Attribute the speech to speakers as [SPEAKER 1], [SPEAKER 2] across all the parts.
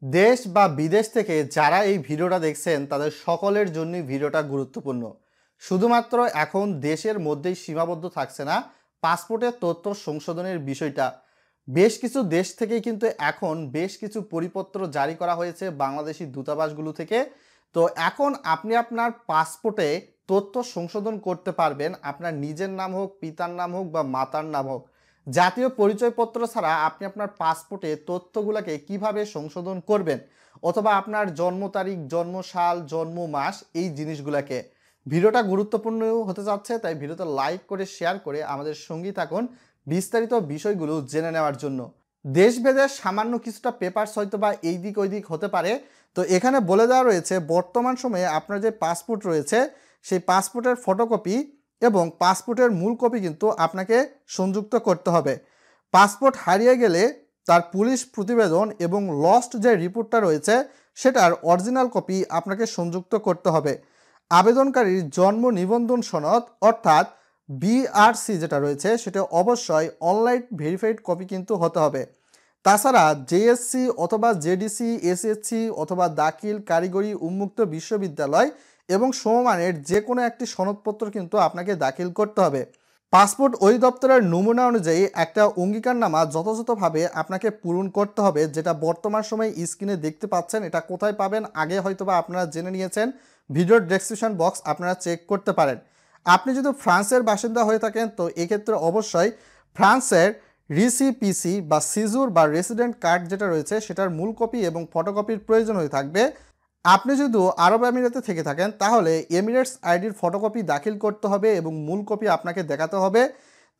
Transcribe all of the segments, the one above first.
[SPEAKER 1] দেশ বা বিদেশ থেকে যারা এই ভিডিওটা দেখছেন তাদের সকলের জন্যই ভিডিওটা গুরুত্বপূর্ণ। শুধুমাত্র এখন দেশের মধ্যেই সীমাবদ্ধ থাকছে না পাসপোর্টের তথ্য সংশোধনের বিষয়টা। বেশ কিছু দেশ থেকেই কিন্তু এখন বেশ কিছু পরিপত্র জারি করা হয়েছে বাংলাদেশি দূতাবাসগুলো থেকে। তো এখন আপনি আপনার পাসপোর্টে তথ্য সংশোধন করতে পারবেন, আপনার নিজের নাম হোক, পিতার নাম হোক বা মাতার নাম হোক। জাতীয় পরিচয়পত্র ছাড়া আপনি আপনার পাসপোর্টে তথ্যগুলোকে কিভাবে সংশোধন করবেন, অথবা আপনার জন্ম তারিখ, জন্ম সাল, জন্ম মাস, এই জিনিসগুলোকে। ভিডিওটা গুরুত্বপূর্ণ হতে যাচ্ছে, তাই ভিডিওতে লাইক করে শেয়ার করে আমাদের সঙ্গী থাকুন বিস্তারিত বিষয়গুলো জেনে নেওয়ার জন্য। দেশভেদে সামান্য কিছুটা পেপারস হয়তো বা এই দিক ওই দিক হতে পারে। তো এখানে বলে দেওয়া রয়েছে বর্তমান সময়ে আপনার যে পাসপোর্ট রয়েছে সেই পাসপোর্টের ফটোকপি এবং পাসপোর্টের মূল কপি কিন্তু আপনাকে সংযুক্ত করতে হবে। পাসপোর্ট হারিয়ে গেলে তার পুলিশ প্রতিবেদন এবং লস্ট যে রিপোর্টটা রয়েছে সেটার অরিজিনাল কপি আপনাকে সংযুক্ত করতে হবে। আবেদনকারীর জন্ম নিবন্ধন সনদ অর্থাৎ বিআরসি যেটা রয়েছে সেটা অবশ্যই অনলাইন ভেরিফাইড কপি কিন্তু হতে হবে। তাছাড়া জেএসসি অথবা জেডিসি, এসএসসি অথবা দাখিল কারিগরি উন্মুক্ত বিশ্ববিদ্যালয় এবং সমমানের যে কোনো একটি সনদপত্র কিন্তু আপনাকে দাখিল করতে হবে। পাসপোর্ট অধিদপ্তরের নমুনা অনুযায়ী একটা অঙ্গীকারনামা যথাযথভাবে আপনাকে পূরণ করতে হবে, যেটা বর্তমান সময়ে স্ক্রিনে দেখতে পাচ্ছেন। এটা কোথায় পাবেন আগে হয়তোবা আপনারা জেনে নিয়েছেন, ভিডিওর ডেসক্রিপশন বক্স আপনারা চেক করতে পারেন। আপনি যদি ফ্রান্সের বাসিন্দা হয়ে থাকেন তো এক্ষেত্রে অবশ্যই ফ্রান্সের রিসিপিসি বা সিজুর বা রেসিডেন্ট কার্ড যেটা রয়েছে সেটার মূল কপি এবং ফটোকপির প্রয়োজন হয়ে থাকবে। আপনি যদি আরব আমিরাতে থেকে থাকেন তাহলে এমিরেটস আইডির ফটোকপি দাখিল করতে হবে এবং মূল কপি আপনাকে দেখাতে হবে।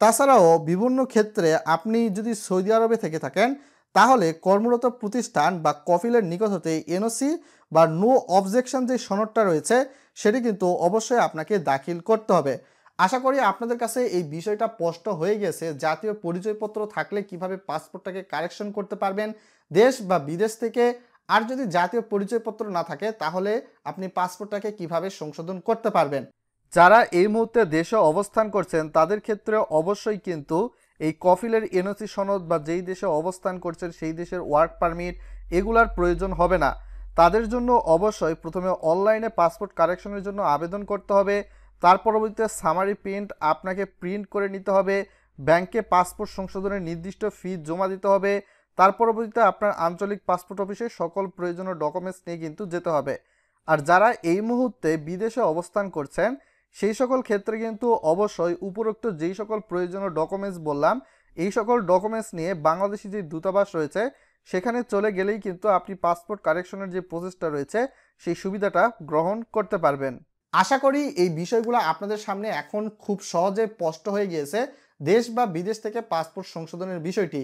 [SPEAKER 1] তাছাড়াও বিভিন্ন ক্ষেত্রে আপনি যদি সৌদি আরবে থেকে থাকেন তাহলে কর্মরত প্রতিষ্ঠান বা কফিলের নিকট হতে এনওসি বা নো অবজেকশন যে সনদটা রয়েছে সেটি কিন্তু অবশ্যই আপনাকে দাখিল করতে হবে। আশা করি আপনাদের কাছে এই বিষয়টা স্পষ্ট হয়ে গেছে, জাতীয় পরিচয়পত্র থাকলে কিভাবে পাসপোর্টটাকে কারেকশন করতে পারবেন দেশ বা বিদেশ থেকে। আর যদি জাতীয় পরিচয়পত্র না থাকে তাহলে আপনি পাসপোর্টটাকে কিভাবে সংশোধন করতে পারবেন। যারা এই মুহূর্তে দেশে অবস্থান করছেন তাদের ক্ষেত্রে অবশ্যই কিন্তু এই কফিলের এনওসি সনদ বা যেই দেশে অবস্থান করছেন সেই দেশের ওয়ার্ক পারমিট এগুলার প্রয়োজন হবে না। তাদের জন্য অবশ্যই প্রথমে অনলাইনে পাসপোর্ট কারেকশনের জন্য আবেদন করতে হবে। তার পরবর্তীতে সামারি প্রিন্ট আপনাকে প্রিন্ট করে নিতে হবে। ব্যাংকে পাসপোর্ট সংশোধনের নির্দিষ্ট ফি জমা দিতে হবে। তার পরবর্তীতে আপনার আঞ্চলিক পাসপোর্ট অফিসে সকল প্রয়োজনীয় ডকুমেন্টস নিয়ে কিন্তু যেতে হবে। আর যারা এই মুহূর্তে বিদেশে অবস্থান করছেন সেই সকল ক্ষেত্রে কিন্তু অবশ্যই উপরোক্ত যেই সকল প্রয়োজনীয় ডকুমেন্টস বললাম এই সকল ডকুমেন্টস নিয়ে বাংলাদেশি যে দূতাবাস রয়েছে সেখানে চলে গেলেই কিন্তু আপনি পাসপোর্ট কারেকশনের যে প্রসেসটা রয়েছে সেই সুবিধাটা গ্রহণ করতে পারবেন। আশা করি এই বিষয়গুলো আপনাদের সামনে এখন খুব সহজে স্পষ্ট হয়ে গিয়েছে দেশ বা বিদেশ থেকে পাসপোর্ট সংশোধনের বিষয়টি।